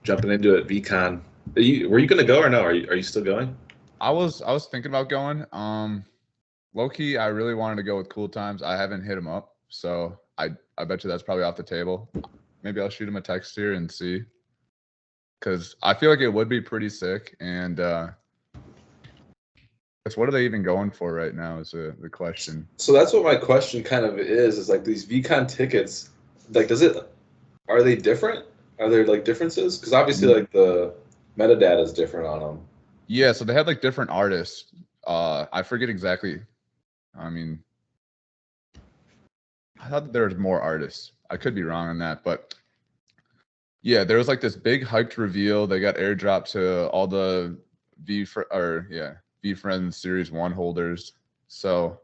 jumping into it. VeeCon. Were you going to go or no? Are you still going? I was thinking about going. Low key, I really wanted to go with Cool Times. I haven't hit him up, so I bet you that's probably off the table. Maybe I'll shoot him a text here and see, because I feel like it would be pretty sick. And what are they even going for right now is the question. So that's what my question kind of is like these VeeCon tickets, like are they different? Are there like differences? Because obviously like the metadata is different on them. Yeah, so they had like different artists. I forget exactly. I mean, I thought that there was more artists. I could be wrong on that, but yeah, there was like this big hyped reveal. They got airdropped to all the VeeFriends Series 1 holders. So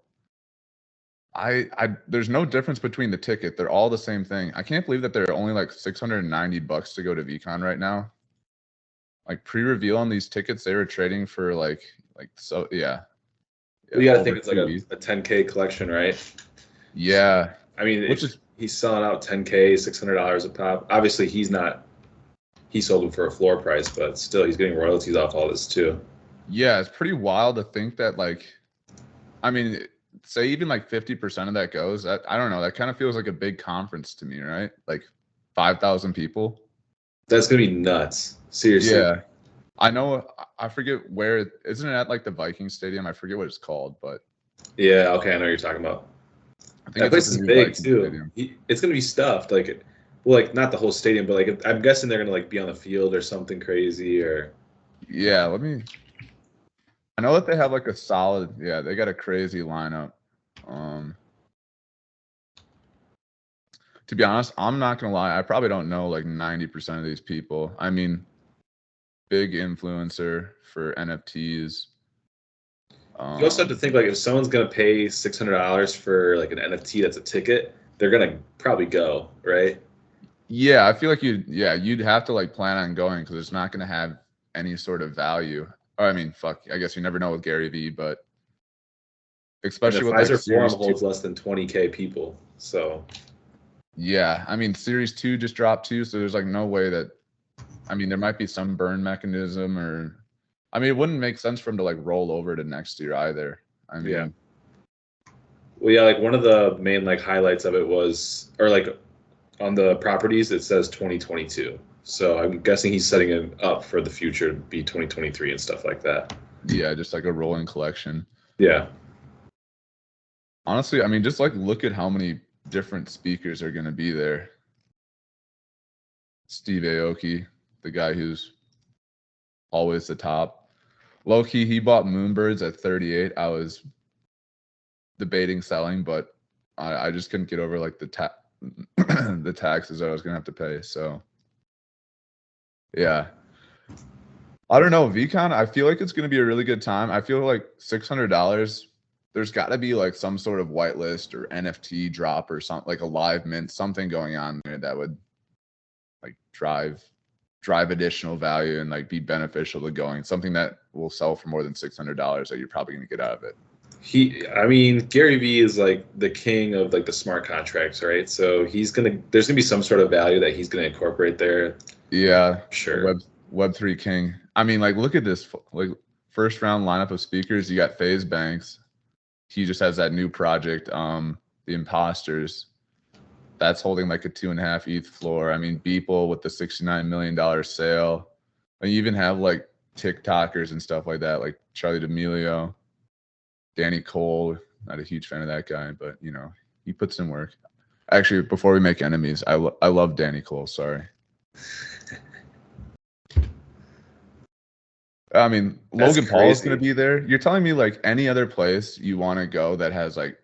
there's no difference between the ticket. They're all the same thing. I can't believe that they're only like $690 to go to VeeCon right now. Like pre-reveal on these tickets, they were trading for like so yeah. You gotta think it's like a 10K collection, right? Yeah. I mean, he's selling out 10K, $600 a pop. Obviously, he sold them for a floor price, but still, he's getting royalties off all this too. Yeah, it's pretty wild to think that, like, I mean, say even like 50% of that goes. I don't know. That kind of feels like a big conference to me, right? Like 5,000 people. That's gonna be nuts. Seriously. Yeah. I know. I forget where. Isn't it at like the Viking Stadium? I forget what it's called, but. Yeah. Okay, I know what you're talking about. I think that place is big too. It's gonna be stuffed. Like, well, like not the whole stadium, but like I'm guessing they're gonna like be on the field or something crazy or. Yeah. I know that they have like a solid. Yeah, they got a crazy lineup. To be honest, I'm not gonna lie. I probably don't know like 90% of these people. I mean, big influencer for NFTs. You also have to think like if someone's gonna pay $600 for like an NFT that's a ticket, they're gonna probably go, right? Yeah, I feel like you'd have to like plan on going because it's not gonna have any sort of value. Or, I mean, fuck. I guess you never know with Gary Vee, but especially with Pfizer like Forum holds less than 20K people, so. Yeah, I mean, Series 2 just dropped too, so there's like no way that. I mean, there might be some burn mechanism, or I mean, it wouldn't make sense for him to like roll over to next year either. I mean, yeah. Well, yeah, like one of the main like highlights of it was, or like on the properties, it says 2022. So I'm guessing he's setting it up for the future to be 2023 and stuff like that. Yeah, just like a rolling collection. Yeah. Honestly, I mean, just like look at how many different speakers are going to be there. Steve Aoki, the guy who's always the top. Low-key, he bought Moonbirds at 38. I was debating selling, but I just couldn't get over like the taxes that I was going to have to pay. So, yeah. I don't know. VeeCon, I feel like it's going to be a really good time. I feel like $600, there's got to be like some sort of whitelist or NFT drop or something, like a live mint, something going on there that would like drive additional value and like be beneficial to going, something that will sell for more than $600 that you're probably going to get out of it. I mean, Gary Vee is like the king of like the smart contracts, right? So there's gonna be some sort of value that he's gonna incorporate there. Yeah, sure. Web3 king. I mean, like look at this like first round lineup of speakers. You got FaZe Banks. He just has that new project, the Imposters. That's holding like a 2.5 ETH floor. I mean, Beeple with the $69 million sale. And you even have like TikTokers and stuff like that, like Charlie D'Amelio, Danny Cole. Not a huge fan of that guy, but you know, he puts in work. Actually, before we make enemies, I love Danny Cole. Sorry. I mean, Logan Paul is going to be there. You're telling me like any other place you want to go that has like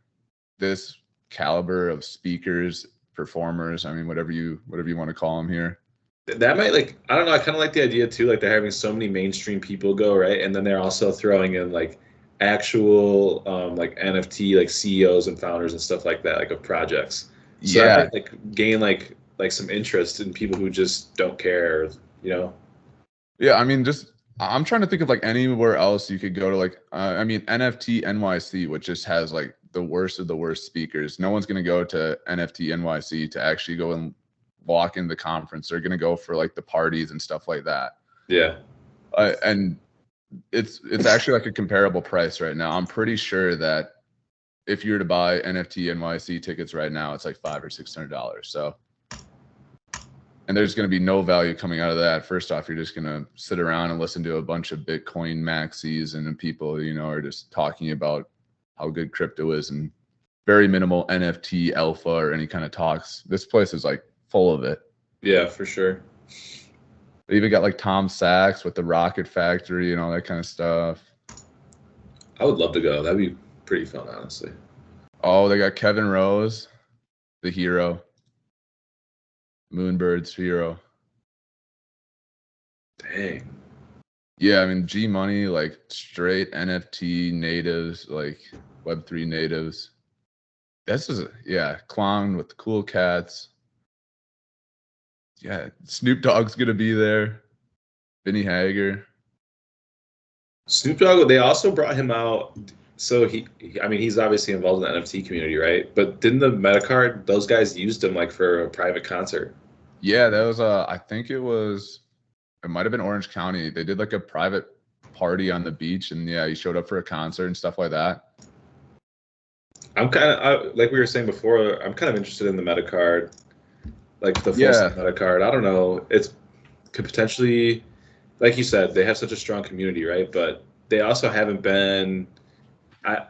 this caliber of speakers, performers, I mean, whatever you want to call them here. That might like, I don't know, I kind of like the idea too, like they're having so many mainstream people go, right? And then they're also throwing in like actual like NFT like CEOs and founders and stuff like that, like of projects. So yeah, that might like gain like some interest in people who just don't care, you know? Yeah, I mean, I'm trying to think of like anywhere else you could go to, like I mean, NFT NYC, which just has like the worst of the worst speakers. No one's going to go to NFT NYC to actually go and walk in the conference. They're going to go for like the parties and stuff like that. Yeah. And it's actually like a comparable price right now. I'm pretty sure that if you were to buy NFT NYC tickets right now, it's like $500 or $600. So, and there's going to be no value coming out of that. First off, you're just going to sit around and listen to a bunch of Bitcoin maxis and people, you know, are just talking about how good crypto is and very minimal NFT alpha or any kind of talks. This place is like full of it. Yeah, for sure. They even got like Tom Sachs with the Rocket Factory and all that kind of stuff. I would love to go. That'd be pretty fun, honestly. Oh, they got Kevin Rose, the hero. Moonbird's hero. Dang. Yeah, I mean, G Money, like straight NFT natives, like Web3 natives. This is, Clown with the cool cats. Yeah, Snoop Dogg's going to be there. Vinny Hager. Snoop Dogg, they also brought him out. So he's obviously involved in the NFT community, right? But didn't the MetaCard, those guys used him like for a private concert? Yeah, that was I think it might have been Orange County. They did like a private party on the beach, and yeah, he showed up for a concert and stuff like that. I'm kind of like we were saying before. I'm kind of interested in the MetaCard, like the full MetaCard. I don't know. It could potentially, like you said, they have such a strong community, right? But they also haven't been. I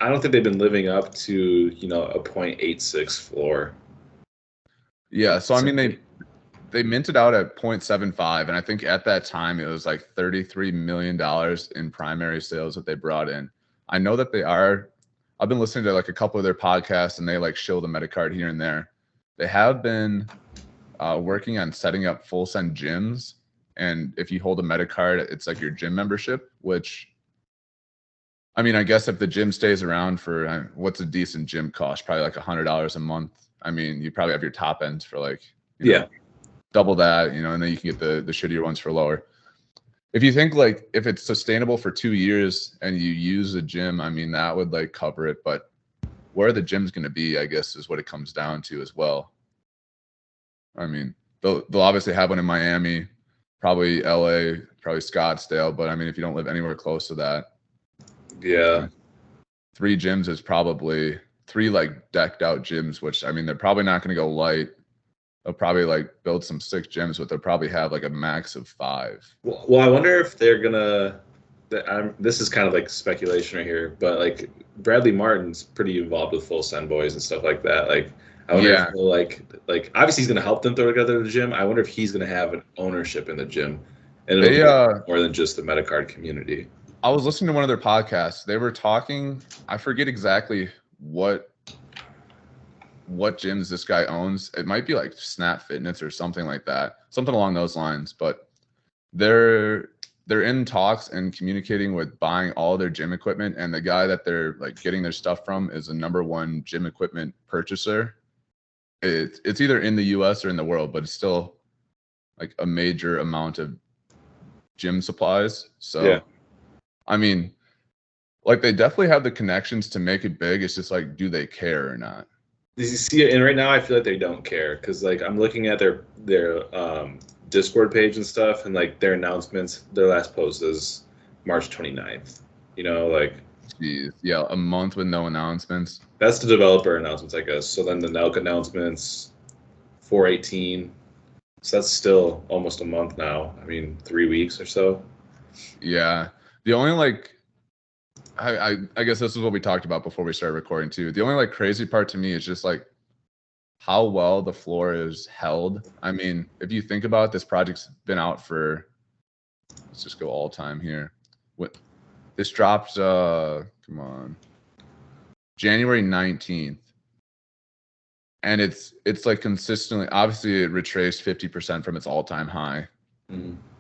don't think they've been living up to, you know, a 0.86 floor. Yeah, so I mean they minted out at 0.75, and I think at that time it was like $33 million in primary sales that they brought in. I know that I've been listening to like a couple of their podcasts, and they like show the MetaCard here and there. They have been working on setting up full send gyms, and if you hold a MetaCard, it's like your gym membership, which, I mean, I guess if the gym stays around for what's a decent gym cost, probably like $100 a month. I mean, you probably have your top ends for like, you know, double that, you know, and then you can get the shittier ones for lower. If you think like if it's sustainable for 2 years and you use a gym, I mean, that would like cover it. But where the gym's going to be, I guess, is what it comes down to as well. I mean, they'll obviously have one in Miami, probably LA, probably Scottsdale. But I mean, if you don't live anywhere close to that, yeah, 3 gyms is probably 3 like decked out gyms, which I mean, they're probably not going to go light. They'll probably like build some 6 gyms, but they'll probably have like a max of 5. Well, I wonder if they're gonna. This is kind of like speculation right here, but like Bradley Martin's pretty involved with Full Send Boys and stuff like that. Like, I wonder if he'll like obviously he's gonna help them throw together the gym. I wonder if he's gonna have an ownership in the gym, and it'll be more than just the MetaCard community. I was listening to one of their podcasts. They were talking. I forget exactly what gyms this guy owns. It might be like Snap Fitness or something like that, something along those lines. But they're in talks and communicating with buying all their gym equipment, and the guy that they're like getting their stuff from is the #1 gym equipment purchaser. It's either in the US or in the world, but it's still like a major amount of gym supplies. So yeah. I mean, like they definitely have the connections to make it big. It's just like, do they care or not? You see it, and right now I feel like they don't care, because like I'm looking at their Discord page and stuff, and like their announcements, their last post is March 29th. You know, like, geez, yeah, a month with no announcements. That's the developer announcements, I guess. So then the Nelk announcements, 4/18. So that's still almost a month now. I mean, 3 weeks or so. Yeah, the only like, I guess this is what we talked about before we started recording too. The only like crazy part to me is just like how well the floor is held. I mean, if you think about it, this project's been out for, let's just go all time here. This dropped, come on, January 19th. And it's like consistently, obviously it retraced 50% from its all-time high,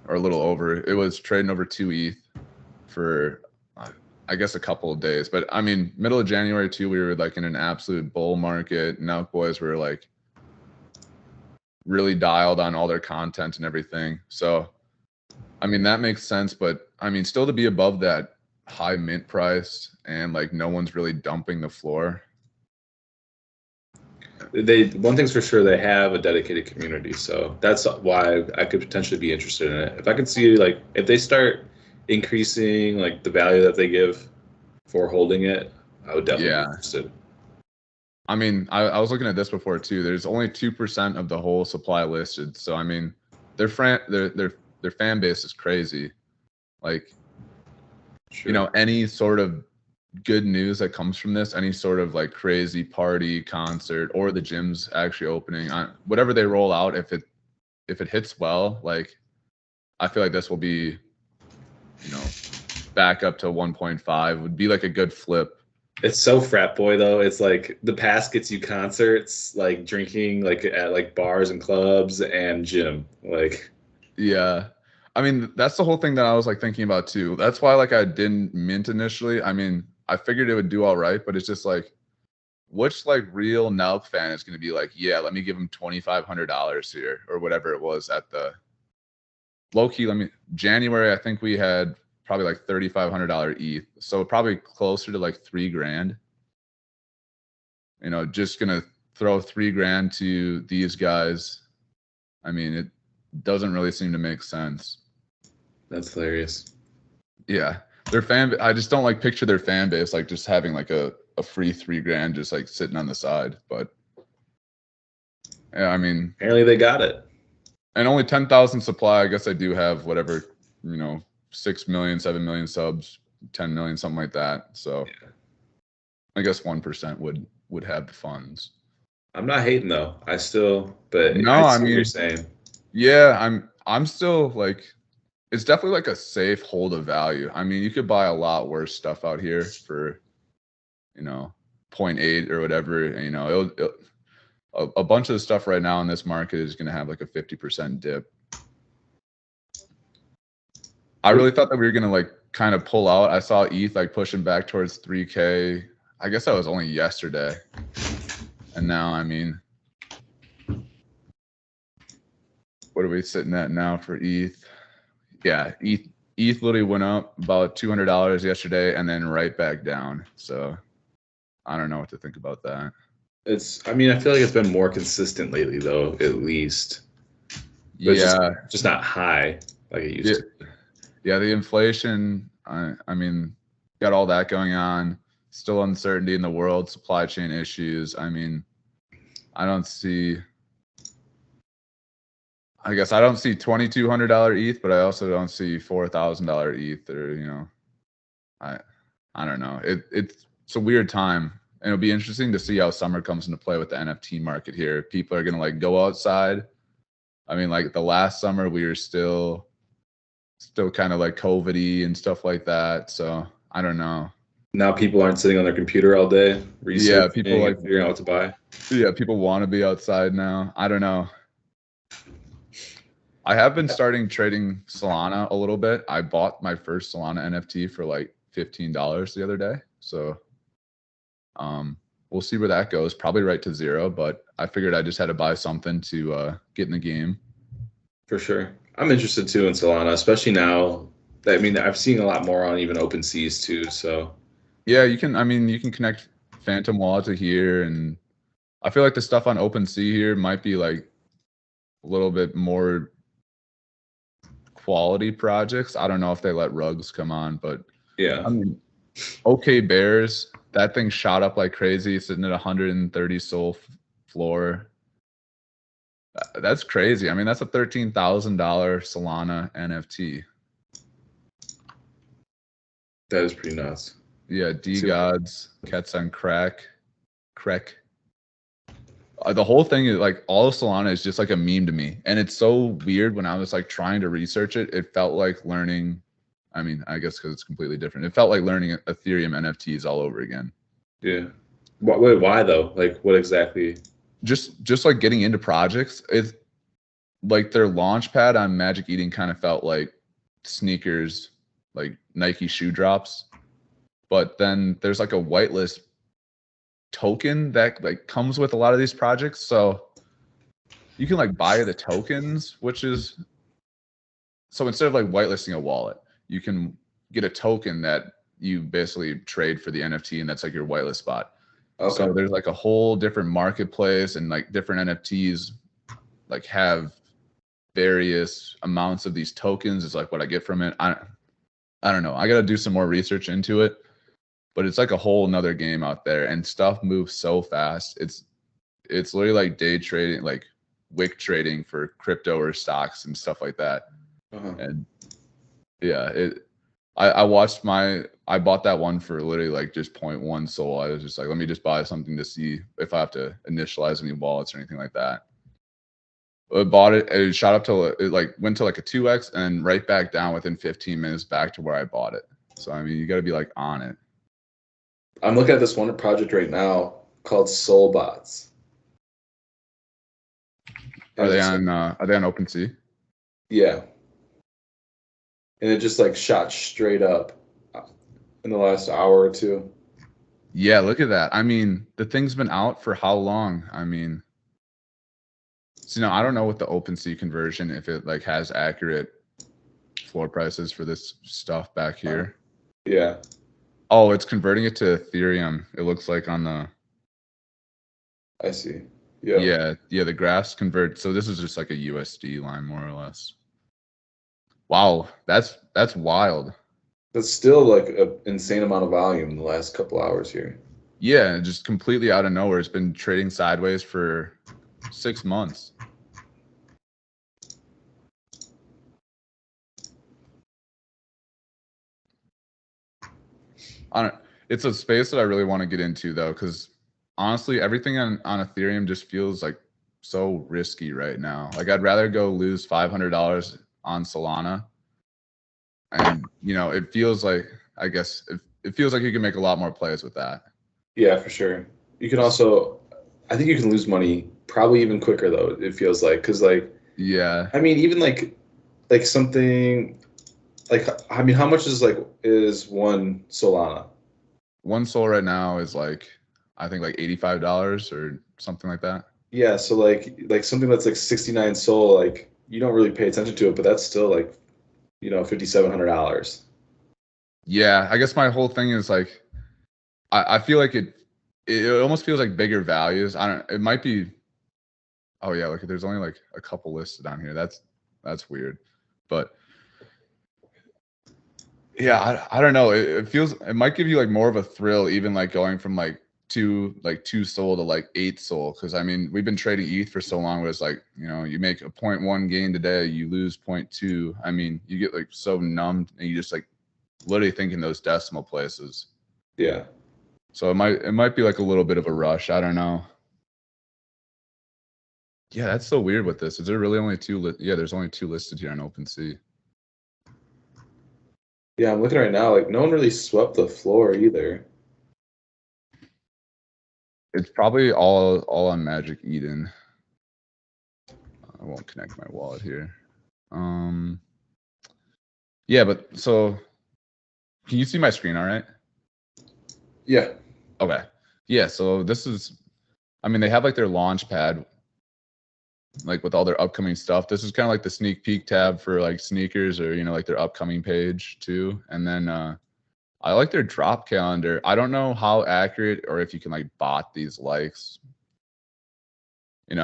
or a little over. It was trading over 2 ETH for, I guess, a couple of days. But I mean, middle of January too, we were like in an absolute bull market. Now boys were like really dialed on all their content and everything. So, I mean, that makes sense. But I mean, still to be above that high mint price and like no one's really dumping the floor. One thing's for sure, they have a dedicated community, so that's why I could potentially be interested in it. If I can see like if they start increasing like the value that they give for holding it, I would definitely be Yeah. interested. I mean, I was looking at this before too. There's only 2% of the whole supply listed. So I mean, their fan base is crazy. Like, Sure. you know, any sort of good news that comes from this, any sort of like crazy party, concert, or the gym's actually opening, whatever they roll out, if it hits well, like I feel like this will be, you know, back up to 1.5 would be like a good flip. It's so frat boy though. It's like the pass gets you concerts, like drinking, like at like bars and clubs and gym. Like, Yeah. I mean, that's the whole thing that I was like thinking about too. That's why like I didn't mint initially. I mean, I figured it would do all right, but it's just like, which like real Nelk fan is going to be like, yeah, let me give him $2,500 here or whatever it was at the low key. January, I think we had probably like $3,500 ETH. So probably closer to like $3,000. You know, just going to throw $3,000 to these guys. I mean, it doesn't really seem to make sense. that's hilarious. Yeah. I just don't like picture their fan base like just having like a free $3,000 just like sitting on the side. But yeah, I mean, Apparently they got it. and only 10,000 supply. I guess I do have whatever, you know, 6 million, 7 million subs, 10 million, something like that. So Yeah. I guess 1% would have the funds. I'm not hating though. I still, but No, I I see what you're mean, saying. yeah, I'm still like, it's definitely like a safe hold of value. I mean, you could buy a lot worse stuff out here for, you know, 0.8 or whatever. And, you know, a bunch of the stuff right now in this market is going to have like a 50% dip. I really thought that we were going to like kind of pull out. I saw ETH like pushing back towards 3K. I guess that was only yesterday. And now, I mean, what are we sitting at now for ETH? Yeah, ETH literally went up about $200 yesterday and then right back down. So I don't know what to think about that. I mean, I feel like it's been more consistent lately though, at least. But it's Yeah, just not high like it used to. yeah, the inflation, I mean, got all that going on. Still uncertainty in the world, supply chain issues. I mean, I guess I don't see $2,200 ETH, but I also don't see $4,000 ETH or, you know, I don't know. It's a weird time. And it'll be interesting to see how summer comes into play with the NFT market here. People are gonna like go outside. I mean, like the last summer we were still kind of like COVID-y and stuff like that. So I don't know. Now people aren't sitting on their computer all day Yeah, researching people and like figuring out what to buy. yeah, people want to be outside now. I don't know. I have been starting trading Solana a little bit. I bought my first Solana NFT for like $15 the other day. So we'll see where that goes. Probably right to zero, but I figured I just had to buy something to get in the game. For sure. I'm interested too in Solana, especially now. I mean, I've seen a lot more on even OpenSeas too. So Yeah, you can. I mean, you can connect Phantom Wallet to here, and I feel like the stuff on OpenSea here might be like a little bit more quality projects. I don't know if they let rugs come on, but yeah, I mean, OK Bears, that thing shot up like crazy, sitting at 130 SOL floor. That's crazy. I mean, that's a $13,000 Solana NFT. that is pretty nuts. Yeah, D Gods, Cats on Crack. The whole thing is like all of Solana is just like a meme to me. And it's so weird when I was like trying to research it. It felt like learning, I mean, I guess because it's completely different. It felt like learning Ethereum NFTs all over again. Yeah. Wait, why though? Like, what exactly? Just like getting into projects. It's like their launch pad on Magic Eden kind of felt like sneakers, like Nike shoe drops. But then there's like a whitelist token that like comes with a lot of these projects. So you can like buy the tokens, which is so instead of like whitelisting a wallet, you can get a token that you basically trade for the NFT, and that's like your whitelist spot. Okay. So there's like a whole different marketplace, and like different NFTs like have various amounts of these tokens is like what I get from it. I don't know. I got to do some more research into it, but it's like a whole nother game out there, and stuff moves so fast. It's literally like day trading, like wick trading for crypto or stocks and stuff like that. And yeah, I bought that one for literally like just 0.1 SOL. I was just like, let me just buy something to see if I have to initialize any wallets or anything like that. I bought it, it shot up to, it like went to like a 2x and right back down within 15 minutes back to where I bought it. So I mean, you got to be like on it. I'm looking at this one project right now called Soulbots. Are they on OpenSea? Yeah. And it just like shot straight up in the last hour or two. Yeah, look at that. I mean, the thing's been out for how long? I mean, so I don't know what the OpenSea conversion, if it like has accurate floor prices for this stuff back here. Yeah. Oh, it's converting it to Ethereum. It looks like on the. I see. Yeah. Yeah. The graphs convert. So this is just like a USD line, more or less. Wow, that's wild. That's still like an insane amount of volume in the last couple hours here. Yeah, just completely out of nowhere. It's been trading sideways for 6 months. It's a space that I really want to get into though, because honestly, everything on Ethereum just feels like so risky right now. Like I'd rather go lose $500 on Solana, and it feels like, I guess it feels like you can make a lot more plays with that. Yeah, for sure. You can also, I think you can lose money probably even quicker though. It feels like, because like, yeah, I mean, even like something like, I mean, how much is one Solana? One SOL right now is like, I think like $85 or something like that. Yeah, so like something that's like 69 SOL, like you don't really pay attention to it, but that's still like, $5,700. Yeah, I guess my whole thing is like, I feel like it almost feels like bigger values. It might be. Oh yeah, look, there's only like a couple listed on here. That's weird, but yeah, I don't know. It might give you like more of a thrill, even like going from like two SOL to like 8 SOL. Because I mean, we've been trading ETH for so long, where it's like, you make a 0.1 gain today, you lose 0.2. I mean, you get like so numbed, and you just like literally think in those decimal places. Yeah. So it might be like a little bit of a rush. I don't know. Yeah, that's so weird with this. Is there really only two? Yeah, there's only 2 listed here on OpenSea. Yeah, I'm looking right now. Like no one really swept the floor either. It's probably all on Magic Eden. I won't connect my wallet here. Yeah, but so can you see my screen all right? Yeah. Okay. Yeah, so this is, I mean, they have like their launch pad, like with all their upcoming stuff. This is kind of like the sneak peek tab for like sneakers, or like their upcoming page too. And then I like their drop calendar. I don't know how accurate, or if you can like bot these likes. I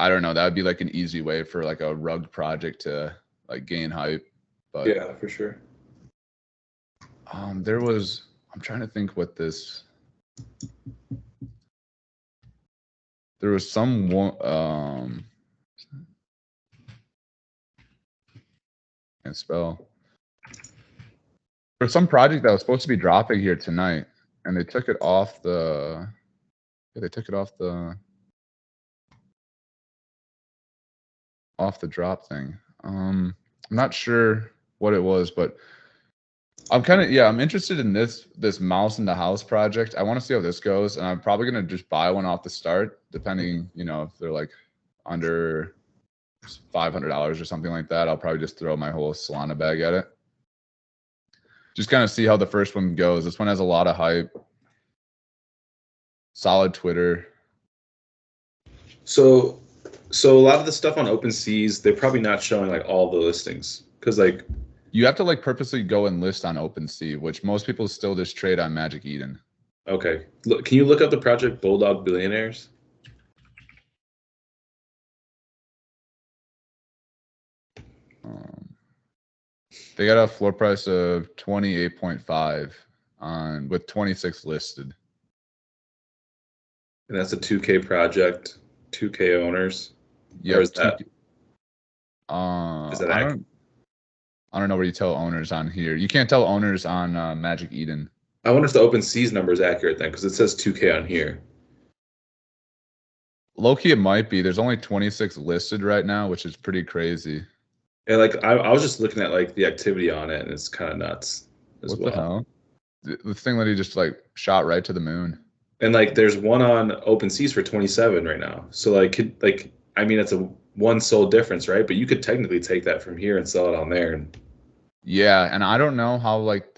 don't know. That would be like an easy way for like a rug project to like gain hype. But Yeah, for sure. I'm trying to think what this. There was some can't spell. There's some project that was supposed to be dropping here tonight, and they took it off the. Yeah, they took it off the drop thing. I'm not sure what it was, but I'm interested in this mouse in the house project. I want to see how this goes, and I'm probably gonna just buy one off the start, depending, if they're like under $500 or something like that. I'll probably just throw my whole Solana bag at it. Just kind of see how the first one goes. This one has a lot of hype. Solid Twitter. So a lot of the stuff on OpenSeas, they're probably not showing like all the listings, because like you have to like purposely go and list on OpenSea, which most people still just trade on Magic Eden. Okay. Look, can you look up the project Bulldog Billionaires? They got a floor price of 28.5 on with 26 listed. And that's a 2K project, 2K owners. Yeah, Or is that accurate? I don't know where you tell owners on here. You can't tell owners on Magic Eden. I wonder if the OpenSea's number is accurate then, because it says 2K on here. Low key, it might be. There's only 26 listed right now, which is pretty crazy. And like I was just looking at like the activity on it, and it's kind of nuts as What well. the hell? The thing that he just like shot right to the moon. And like there's one on OpenSea's for 27 right now. So like I mean it's a one sold difference, right? But you could technically take that from here and sell it on there. And Yeah, and I don't know how like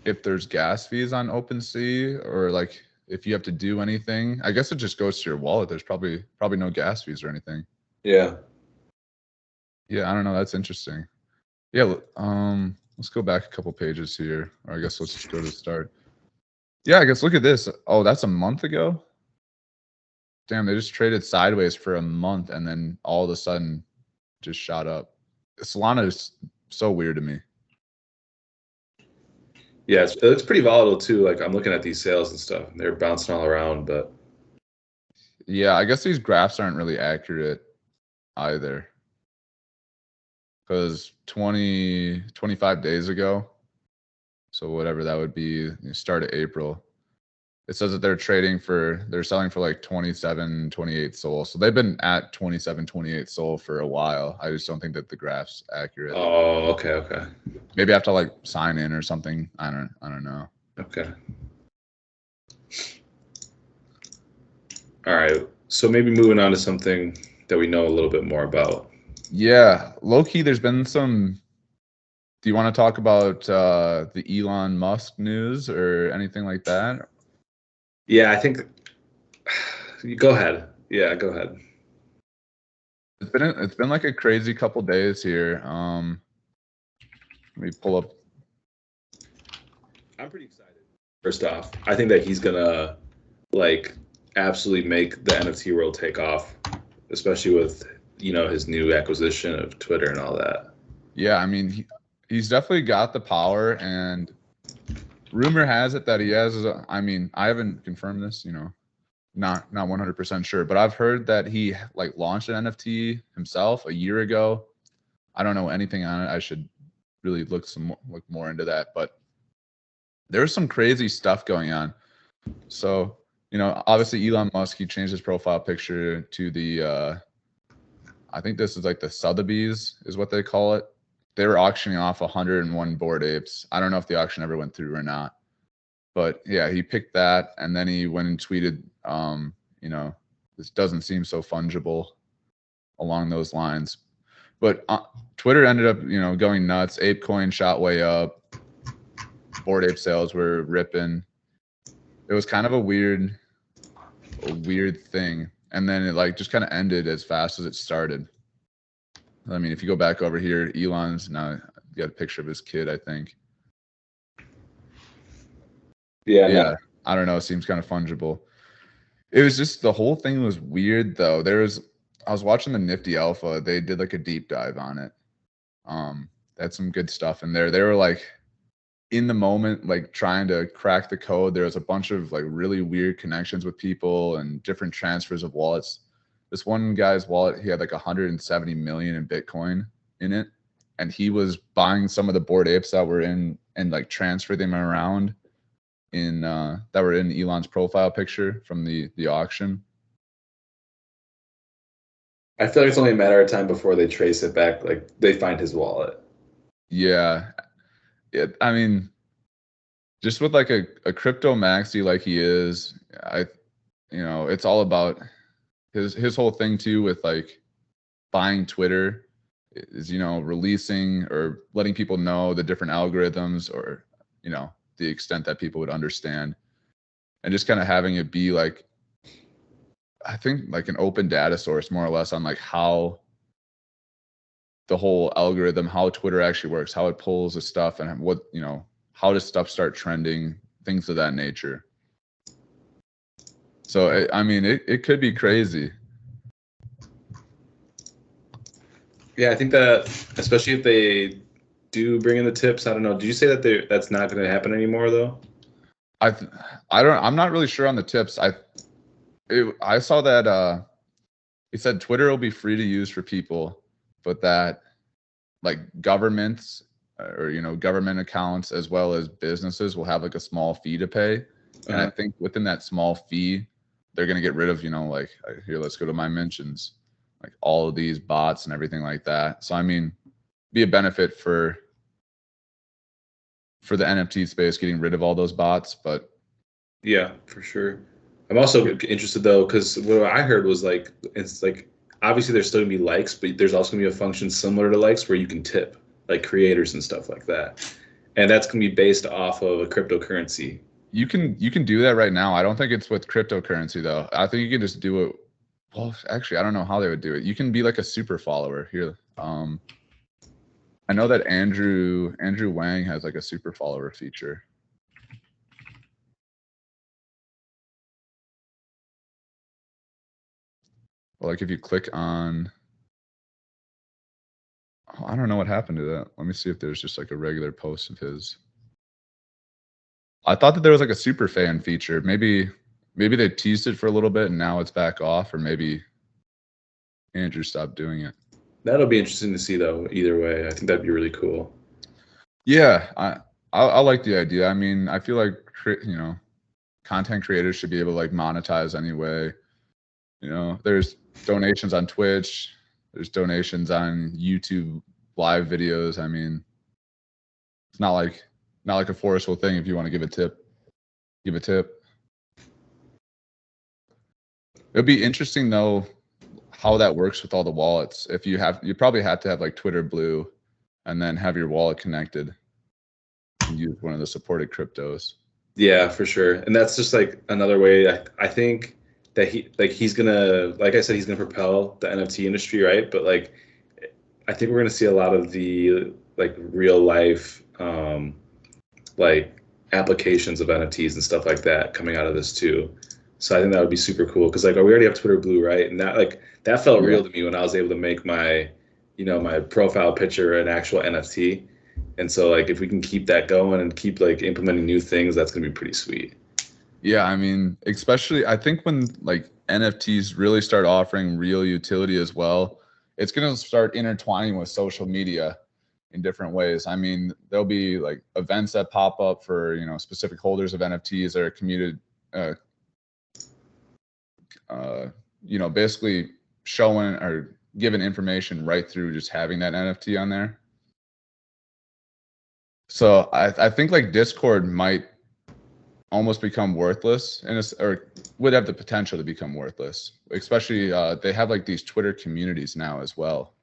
if there's gas fees on OpenSea or like if you have to do anything. I guess it just goes to your wallet. There's probably no gas fees or anything. yeah. Yeah, I don't know. That's interesting. Yeah, let's go back a couple pages here. Or I guess let's just go to the start. Yeah, I guess look at this. Oh, that's a month ago? Damn, they just traded sideways for a month and then all of a sudden just shot up. Solana is so weird to me. Yeah, it looks pretty volatile too. Like I'm looking at these sales and stuff, and they're bouncing all around. But Yeah, I guess these graphs aren't really accurate either. Because 25 days ago, so whatever that would be, start of April, it says that they're selling for like 27, 28 SOL. So they've been at 27, 28 SOL for a while. I just don't think that the graph's accurate. oh, okay. Maybe I have to like sign in or something. I don't know. Okay. All right. So maybe moving on to something that we know a little bit more about. Yeah, low key, there's been some. Do you want to talk about the Elon Musk news or anything like that? Yeah, I think. Go ahead. Yeah, go ahead. It's been like a crazy couple days here. Let me pull up. I'm pretty excited. First off, I think that he's gonna like absolutely make the NFT world take off, especially with his new acquisition of Twitter and all that. Yeah, I mean he's definitely got the power, and rumor has it that he has. I mean, I haven't confirmed this, not 100% sure, but I've heard that he like launched an NFT himself a year ago. I don't know anything on it. I should really look more into that, but there's some crazy stuff going on. So, obviously Elon Musk, he changed his profile picture to the I think this is like the Sotheby's is what they call it. They were auctioning off 101 Bored Apes. I don't know if the auction ever went through or not. But yeah, he picked that, and then he went and tweeted, this doesn't seem so fungible along those lines. But Twitter ended up, going nuts. ApeCoin shot way up. Bored Ape sales were ripping. It was kind of a weird thing. And then it like just kind of ended as fast as it started. I mean, if you go back over here, Elon's now got a picture of his kid, I think. Yeah. No. I don't know. It seems kind of fungible. It was just the whole thing was weird though. I was watching the Nifty Alpha. They did like a deep dive on it. They had some good stuff in there. They were like in the moment, like trying to crack the code. There was a bunch of like really weird connections with people and different transfers of wallets. This one guy's wallet, he had like 170 million in Bitcoin in it, and he was buying some of the Bored Apes that were in and like transfer them around in that were in Elon's profile picture from the auction. I feel like it's only a matter of time before they trace it back, like they find his wallet. Yeah. I mean, just with like a crypto maxi like he is, it's all about his whole thing too with like buying Twitter is, releasing or letting people know the different algorithms or, the extent that people would understand, and just kind of having it be like, I think like an open data source more or less on like how the whole algorithm, how Twitter actually works, how it pulls the stuff, and what, how does stuff start trending, things of that nature. So I mean, it could be crazy. Yeah, I think that especially if they do bring in the tips, I don't know. Did you say that that's not going to happen anymore though? I'm not really sure on the tips. I saw that he said Twitter will be free to use for people, but that like governments or government accounts as well as businesses will have like a small fee to pay. And I think within that small fee, they're going to get rid of, like here, let's go to my mentions, like all of these bots and everything like that. So I mean, be a benefit for the NFT space getting rid of all those bots, but yeah, for sure. I'm also interested though, because what I heard was like it's like obviously there's still gonna be likes, but there's also gonna be a function similar to likes where you can tip like creators and stuff like that, and that's gonna be based off of a cryptocurrency. You can do that right now. I don't think it's with cryptocurrency though. I think you can just do it. Well, actually, I don't know how they would do it. You can be like a super follower here. I know that Andrew Wang has like a super follower feature. Well, like if you click on, oh, I don't know what happened to that. Let me see if there's just like a regular post of his. I thought that there was like a super fan feature. Maybe they teased it for a little bit and now it's back off, or maybe Andrew stopped doing it. That'll be interesting to see though. Either way, I think that'd be really cool. Yeah, I like the idea. I mean, I feel like content creators should be able to like monetize anyway. There's donations on Twitch, there's donations on YouTube live videos. I mean, it's not like a forceful thing. If you want to give a tip, give a tip. It'd be interesting though how that works with all the wallets. If you probably have to have like Twitter Blue and then have your wallet connected and use one of the supported cryptos. Yeah, for sure. And that's just like another way. I think that he's gonna, like I said, he's gonna propel the NFT industry, right? But like, I think we're gonna see a lot of the like real life, like applications of NFTs and stuff like that coming out of this too. So I think that would be super cool because like we already have Twitter Blue, right? And that felt real to me when I was able to make my, my profile picture an actual NFT. And so like if we can keep that going and keep like implementing new things, that's gonna be pretty sweet. Yeah, I mean, especially I think when like NFTs really start offering real utility as well, it's gonna start intertwining with social media in different ways. I mean, there'll be like events that pop up for specific holders of NFTs that are commuted, basically showing or giving information right through just having that NFT on there. So I think like Discord might almost become worthless or would have the potential to become worthless, especially they have like these Twitter communities now as well.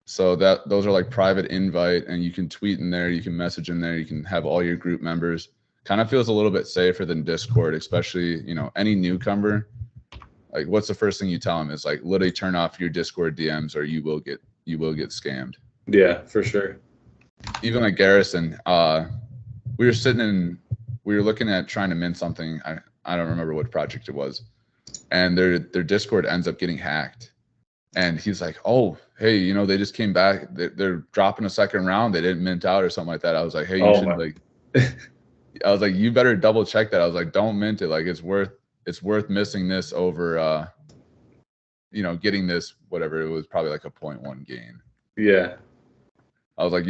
So those are like private invite and you can tweet in there, you can message in there, you can have all your group members. Kind of feels a little bit safer than Discord, especially, any newcomer. Like what's the first thing you tell them is like literally turn off your Discord DMs or you will get scammed. Yeah, for sure. Even like Garrison, we were looking at trying to mint something. I don't remember what project it was. And their Discord ends up getting hacked. And he's like, oh, hey, they just came back. They're dropping a second round. They didn't mint out or something like that. I was like, hey, you should like, I was like, you better double check that. I was like, don't mint it. Like it's worth missing this over, getting this, whatever. It was probably like a 0.1 gain. Yeah. I was like,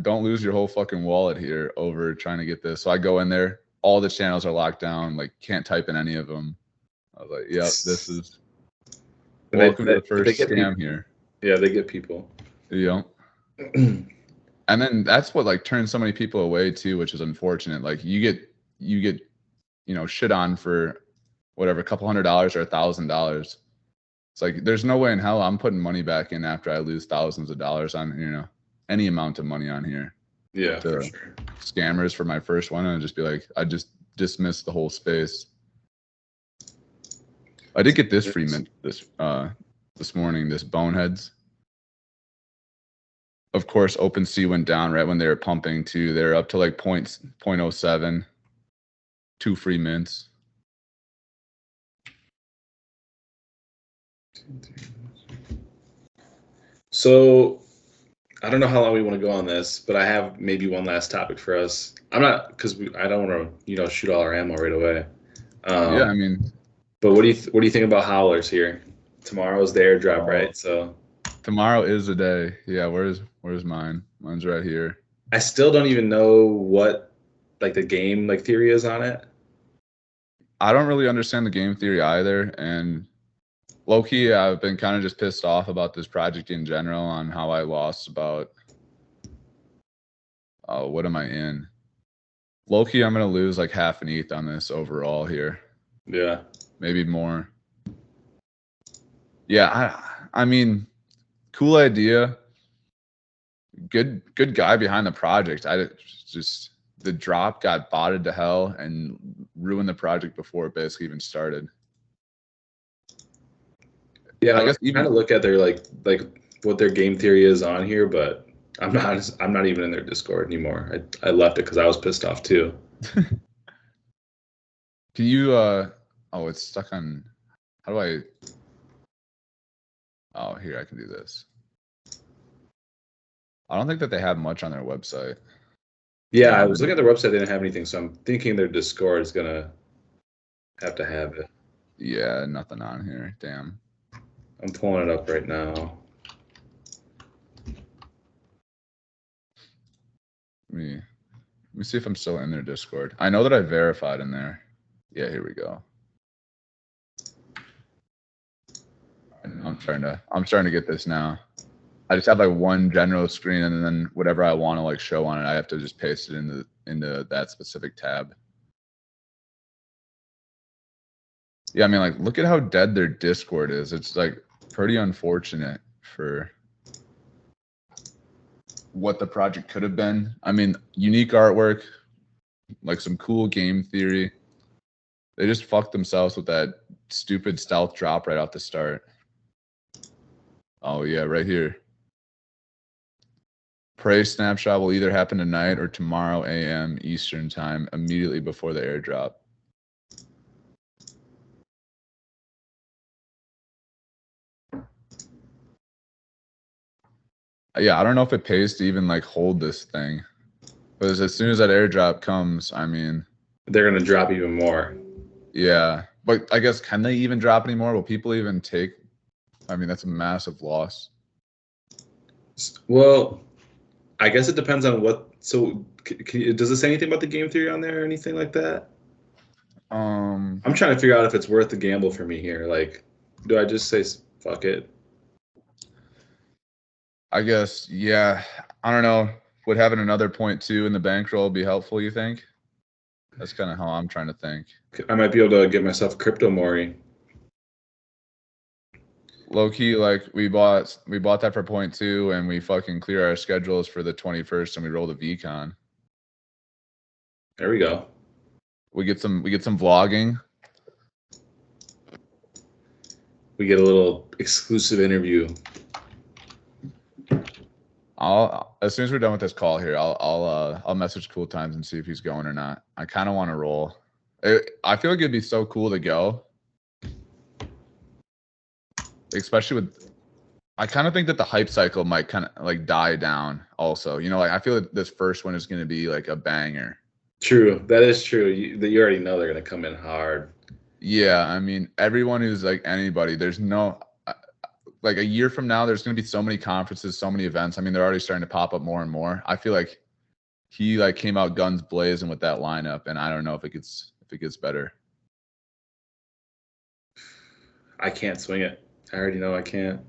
don't lose your whole fucking wallet here over trying to get this. So I go in there, all the channels are locked down, like can't type in any of them. I was like, yep, this is welcome to the first scam here. Yeah, they get people. Yeah. And then that's what like turns so many people away too, which is unfortunate. Like you get shit on for whatever, a couple $100 or $1,000. It's like there's no way in hell I'm putting money back in after I lose thousands of dollars on any amount of money on here. Yeah, for sure. Scammers for my first one and just be like, I just dismissed the whole space. I did get this free mint this morning, this Boneheads. Of course, OpenSea went down right when they were pumping too. They're up to like 0.07, 2 free mints. So I don't know how long we want to go on this, but I have maybe one last topic for us. I'm not because I don't want to shoot all our ammo right away. Yeah, I mean, but what do you think about howlers here? Tomorrow's the airdrop, right? So tomorrow is the day. Yeah, where's mine? Mine's right here. I still don't even know what like the game like theory is on it. I don't really understand the game theory either, and low-key, I've been kind of just pissed off about this project in general on how I lost about what am I in? Low-key, I'm gonna lose like half an ETH on this overall here. Yeah. Maybe more. Yeah, I mean, cool idea. Good guy behind the project. Just the drop got botted to hell and ruined the project before it basically even started. Yeah, I guess even kind of look at their like what their game theory is on here, but I'm not even in their Discord anymore. I left it because I was pissed off too. Can you oh, it's stuck on, how do I, oh, here, I can do this. I don't think that they have much on their website. Yeah, I was looking at their website, they didn't have anything, so I'm thinking their Discord is gonna have to have it. Yeah, nothing on here. Damn. I'm pulling it up right now. Let me see if I'm still in their Discord. I know that I verified in there. Yeah, here we go. I'm starting to get this now. I just have like one general screen, and then whatever I want to like show on it, I have to just paste it into that specific tab. Yeah, I mean, like, look at how dead their Discord is. It's like pretty unfortunate for what the project could have been. I mean, unique artwork, like some cool game theory. They just fucked themselves with that stupid stealth drop right off the start. Oh yeah, right here. Prey snapshot will either happen tonight or tomorrow AM Eastern time, immediately before the airdrop. Yeah, I don't know if it pays to even like hold this thing, because as soon as that airdrop comes, I mean, they're gonna drop even more. Yeah, but I guess, can they even drop anymore? Will people even take? I mean, that's a massive loss. Well, I guess it depends on what. So, does it say anything about the game theory on there or anything like that? I'm trying to figure out if it's worth the gamble for me here. Like, do I just say fuck it? I guess, yeah. I don't know. Would having another 0.2 in the bankroll be helpful, you think? That's kind of how I'm trying to think. I might be able to get myself crypto mori. Low key, like we bought that for 0.2, and we fucking clear our schedules for the 21st, and we roll the VeeCon. There we go. We get some vlogging. We get a little exclusive interview. As soon as we're done with this call here, I'll message Cool Times and see if he's going or not. I kind of want to roll. I feel like it'd be so cool to go, especially with. I kind of think that the hype cycle might kind of like die down. Also, like I feel like this first one is going to be like a banger. True, that is true. You already know they're going to come in hard. Yeah, I mean, everyone who's like anybody. There's no. Like a year from now, there's going to be so many conferences, so many events. I mean, they're already starting to pop up more and more. I feel like he like came out guns blazing with that lineup, and I don't know if it gets better. I can't swing it. I already know I can't.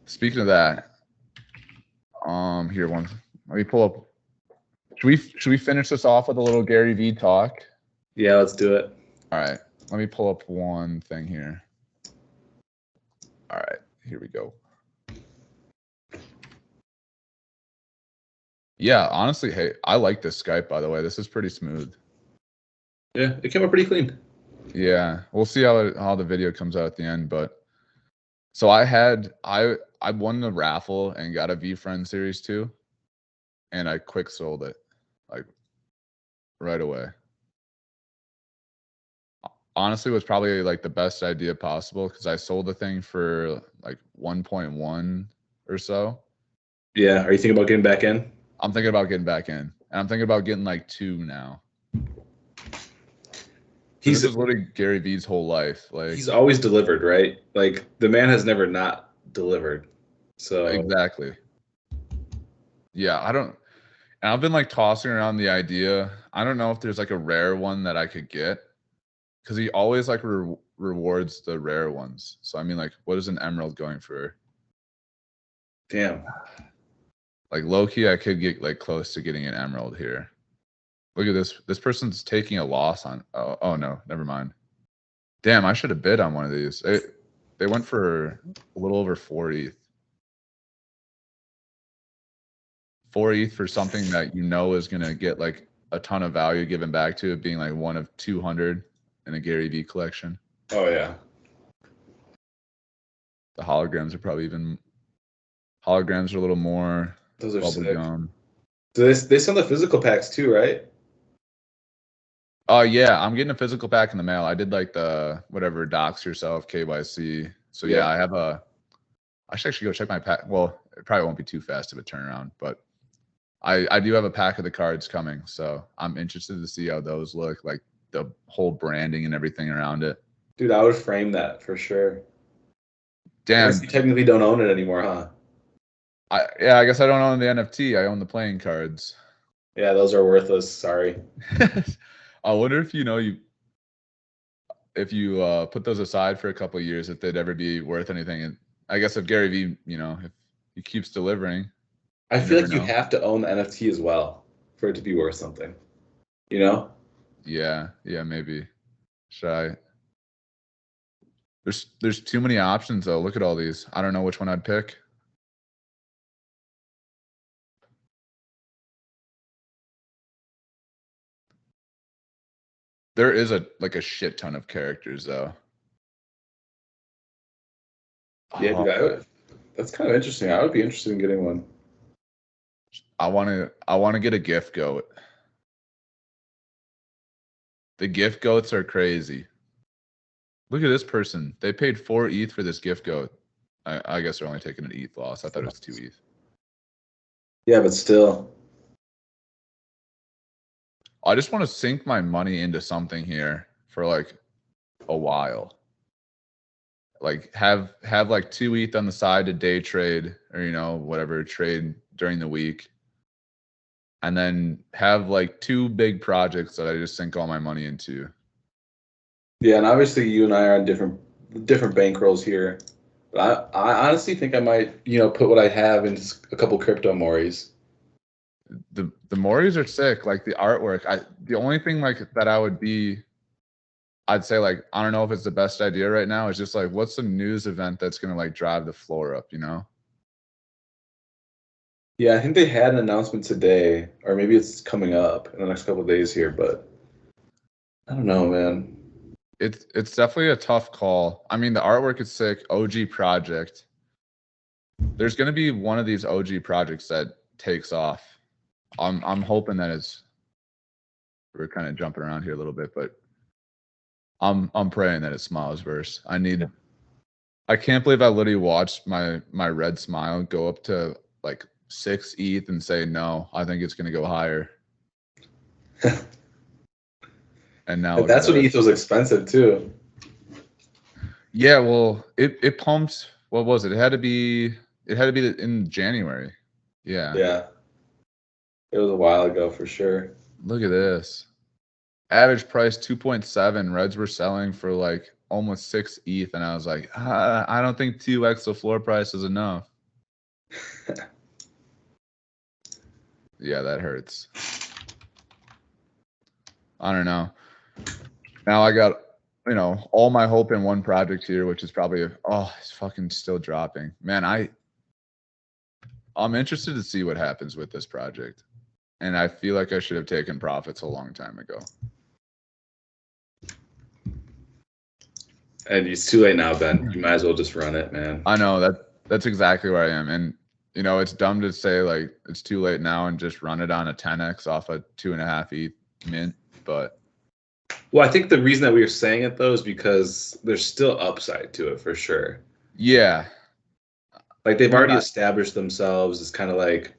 Speaking of that, here let me pull up. Should we finish this off with a little Gary V talk? Yeah, let's do it. All right, let me pull up one thing here. All right. Here we go. Yeah, honestly, hey, I like this Skype, by the way. This is pretty smooth. Yeah, it came out pretty clean. Yeah, we'll see how the video comes out at the end. But so I won the raffle and got a VeeFriend Series 2. and I quick sold it, like right away. Honestly, it was probably like the best idea possible because I sold the thing for like 1.1 or so. Yeah. Are you thinking about getting back in? I'm thinking about getting back in, and I'm thinking about getting like 2 now. This is literally Gary Vee's whole life. Like, he's always delivered, right? Like the man has never not delivered. So exactly. Yeah, and I've been like tossing around the idea. I don't know if there's like a rare one that I could get, because he always like rewards the rare ones. So I mean, like, what is an emerald going for? damn. Like low key, I could get like close to getting an emerald here. Look at this. This person's taking a loss on. Oh no, never mind. Damn, I should have bid on one of these. They went for a little over 4 ETH. 4 ETH for something that you know is gonna get like a ton of value given back to it, being like one of 200 in a Gary Vee collection. Oh yeah. The holograms are probably even. Holograms are a little more. Those are bubble sick. gum. So they sell the physical packs too, right? Oh yeah, I'm getting a physical pack in the mail. I did like the whatever docs yourself KYC. So yeah, I have a. I should actually go check my pack. Well, it probably won't be too fast of a turnaround, but I do have a pack of the cards coming, so I'm interested to see how those look, like the whole branding and everything around it. Dude, I would frame that for sure. Damn. You technically don't own it anymore, huh? I guess I don't own the NFT. I own the playing cards. Yeah, those are worthless. Sorry. I wonder if if you put those aside for a couple of years, if they'd ever be worth anything. And I guess if Gary Vee, if he keeps delivering. I feel like you have to own the NFT as well for it to be worth something. You know? Yeah, maybe. Should I? There's too many options though. Look at all these. I don't know which one I'd pick. There is a shit ton of characters though. Yeah, dude, that's kind of interesting. I would be interested in getting one. I want to get a gift goat. The gift goats are crazy. Look at this person. They paid 4 ETH for this gift goat. I guess they're only taking an ETH loss. I thought it was 2 ETH. Yeah, but still. I just want to sink my money into something here for like a while. Like have like 2 ETH on the side to day trade or whatever, trade during the week. And then have like 2 big projects that I just sink all my money into. Yeah, and obviously you and I are on different bankrolls here. But I honestly think I might, put what I have into a couple crypto mories. The mories are sick. Like the artwork. The only thing like that I'd say like I don't know if it's the best idea right now. Is just like what's the news event that's gonna like drive the floor up, Yeah, I think they had an announcement today, or maybe it's coming up in the next couple of days here, but I don't know, man. It's definitely a tough call. I mean, the artwork is sick. OG project. There's gonna be one of these OG projects that takes off. I'm hoping that we're kind of jumping around here a little bit, but I'm praying that it's Smile's verse. I can't believe I literally watched my red smile go up to like 6 ETH and say no, I think it's gonna go higher. And now that's when ETH was expensive too. Yeah, well, it pumped. What was it? It had to be in January. Yeah. Yeah. It was a while ago for sure. Look at this. Average price 2.7. Reds were selling for like almost 6 ETH, and I was like, I don't think 2x the floor price is enough. Yeah, that hurts. I don't know. Now I got all my hope in one project here, which is probably it's fucking still dropping. Man, I'm interested to see what happens with this project. And I feel like I should have taken profits a long time ago. And it's too late now, Ben. You might as well just run it, man. I know that's exactly where I am. And you know, it's dumb to say like it's too late now and just run it on a 10x off a 2.5 ETH mint, but Well, I think the reason that we were saying it though is because there's still upside to it for sure. yeah, Like they've I mean, already established themselves as kind of like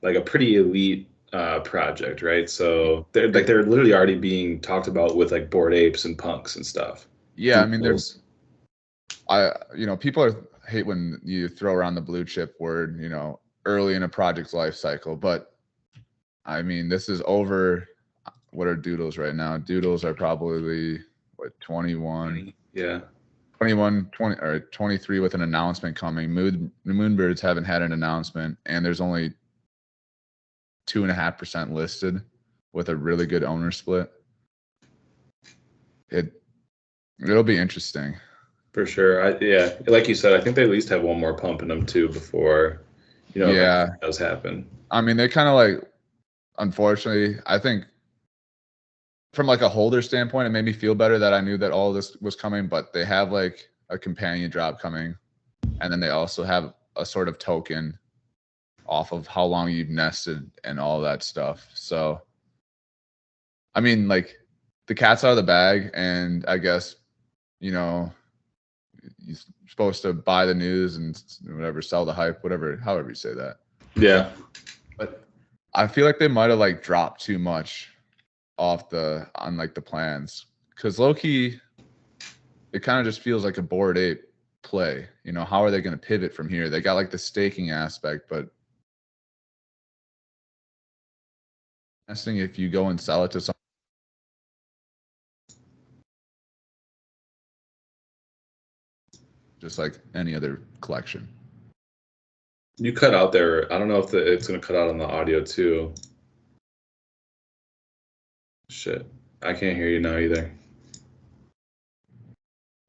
a pretty elite project, right? So they're literally already being talked about with like Bored Apes and Punks and stuff. yeah, I mean, Doodles. you know, hate when you throw around the blue chip word, you know, early in a project's life cycle, but I mean, this is over. What are Doodles right now? Doodles are probably what 21. Yeah. 21, 20, or 23 with an announcement coming. Moonbirds haven't had an announcement, and there's only 2.5% listed with a really good owner split. It'll be interesting. For sure. Yeah, like you said, I think they at least have one more pump in them too before, you know, Yeah, it does happen. I mean, they kind of like, unfortunately, I think from like a holder standpoint, it made me feel better that I knew that all this was coming, but they have like a companion drop coming, and then they also have a sort of token off of how long you've nested and all that stuff. So, I mean, like the cat's out of the bag, and I guess, you know, you're supposed to buy the news and whatever, sell the hype, whatever, however you say that. Yeah. But I feel like they might have like dropped too much on like the plans, because low key it kind of just feels like a Bored Ape play. You know, how are they going to pivot from here? They got like the staking aspect, but interesting if you go and sell it to someone, just like any other collection. You cut out there. I don't know if it's going to cut out on the audio too. Shit. I can't hear you now either.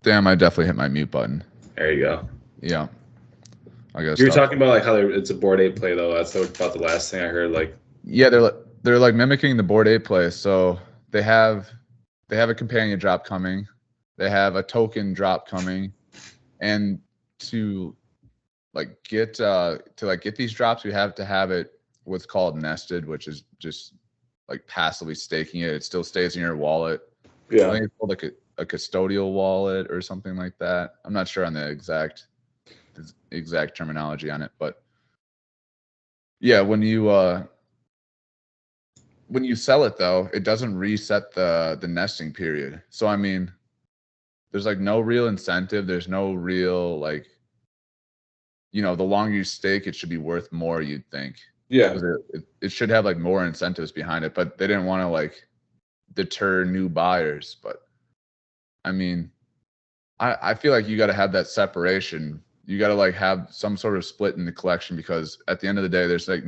Damn, I definitely hit my mute button. There you go. Yeah. I guess You were talking about like how it's a Bored Ape play though. That's about the last thing I heard. Like, yeah, they're like mimicking the Bored Ape play. So they have a companion drop coming, they have a token drop coming, and to get these drops, you have to have it what's called nested, which is just like passively staking it. It still stays in your wallet. yeah. I think it's called like a custodial wallet or something like that. I'm not sure on the exact terminology on it, but yeah, when you sell it though, it doesn't reset the nesting period. So I mean, there's like no real incentive. There's no real like, you know, the longer you stake, it should be worth more, you'd think. Yeah. It should have like more incentives behind it, but they didn't want to like deter new buyers. But I mean, I feel like you got to have that separation. You got to like have some sort of split in the collection, because at the end of the day, there's like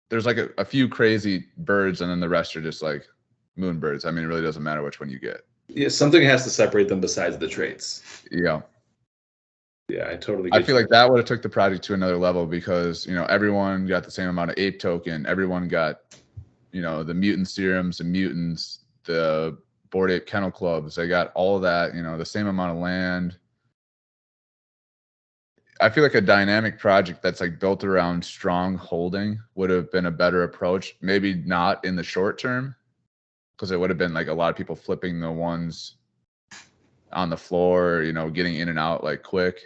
there's like a few crazy birds, and then the rest are just like moonbirds. I mean, it really doesn't matter which one you get. Yeah, something has to separate them besides the traits. Yeah. Yeah, I totally get I feel like that would have took the project to another level, because, you know, everyone got the same amount of ape token. Everyone got, you know, the mutant serums and mutants, the Bored Ape kennel clubs. They got all of that, you know, the same amount of land. I feel like a dynamic project that's like built around strong holding would have been a better approach. Maybe not in the short term, because it would have been like a lot of people flipping the ones on the floor, you know, getting in and out like quick.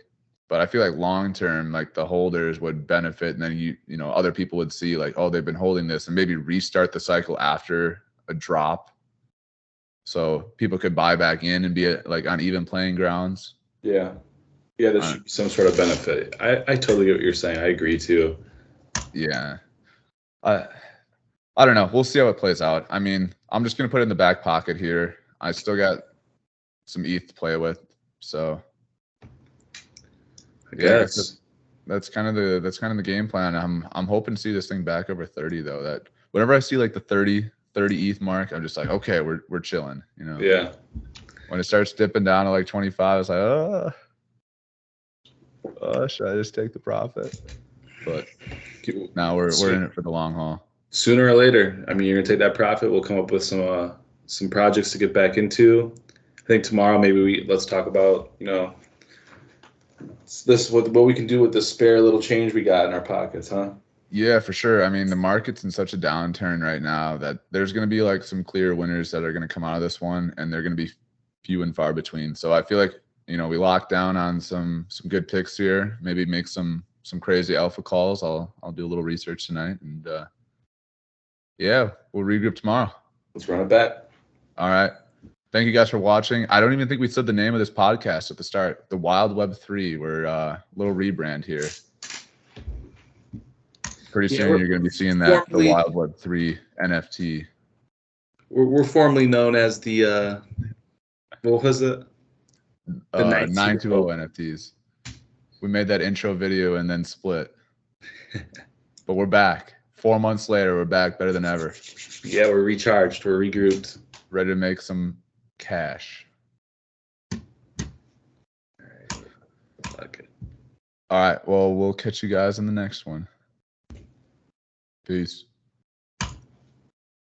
But I feel like long term, like the holders would benefit, and then you know, other people would see like, oh, they've been holding this, and maybe restart the cycle after a drop, so people could buy back in and be like on even playing grounds. Yeah. Yeah, there should be some sort of benefit. I totally get what you're saying. I agree too. Yeah. I don't know. We'll see how it plays out. I mean, I'm just gonna put it in the back pocket here. I still got some ETH to play with, so I guess. That's kind of the game plan. I'm hoping to see this thing back over 30 though. That whenever I see like the 30 ETH mark, I'm just like, okay, we're chilling, you know. Yeah. When it starts dipping down to like 25, it's like, should I just take the profit? But now we're in it for the long haul. Sooner or later, I mean, you're gonna take that profit. We'll come up with some projects to get back into. I think tomorrow maybe let's talk about, you know, This is what we can do with the spare little change we got in our pockets, huh? Yeah, for sure. I mean, the market's in such a downturn right now that there's going to be like some clear winners that are going to come out of this one, and they're going to be few and far between. So I feel like, you know, we locked down on some good picks here. Maybe make some crazy alpha calls. I'll do a little research tonight, and yeah, we'll regroup tomorrow. Let's run it back. All right. Thank you guys for watching. I don't even think we said the name of this podcast at the start. The Wild Web3. We're a little rebrand here. Pretty soon you're going to be seeing that, the Wild Web3 NFT. We're formerly known as the what was it? The 920 NFTs. We made that intro video and then split. But we're back. 4 months later, we're back better than ever. Yeah, we're recharged. We're regrouped. Ready to make some cash. All right. Okay. All right. Well, we'll catch you guys in the next one. Peace.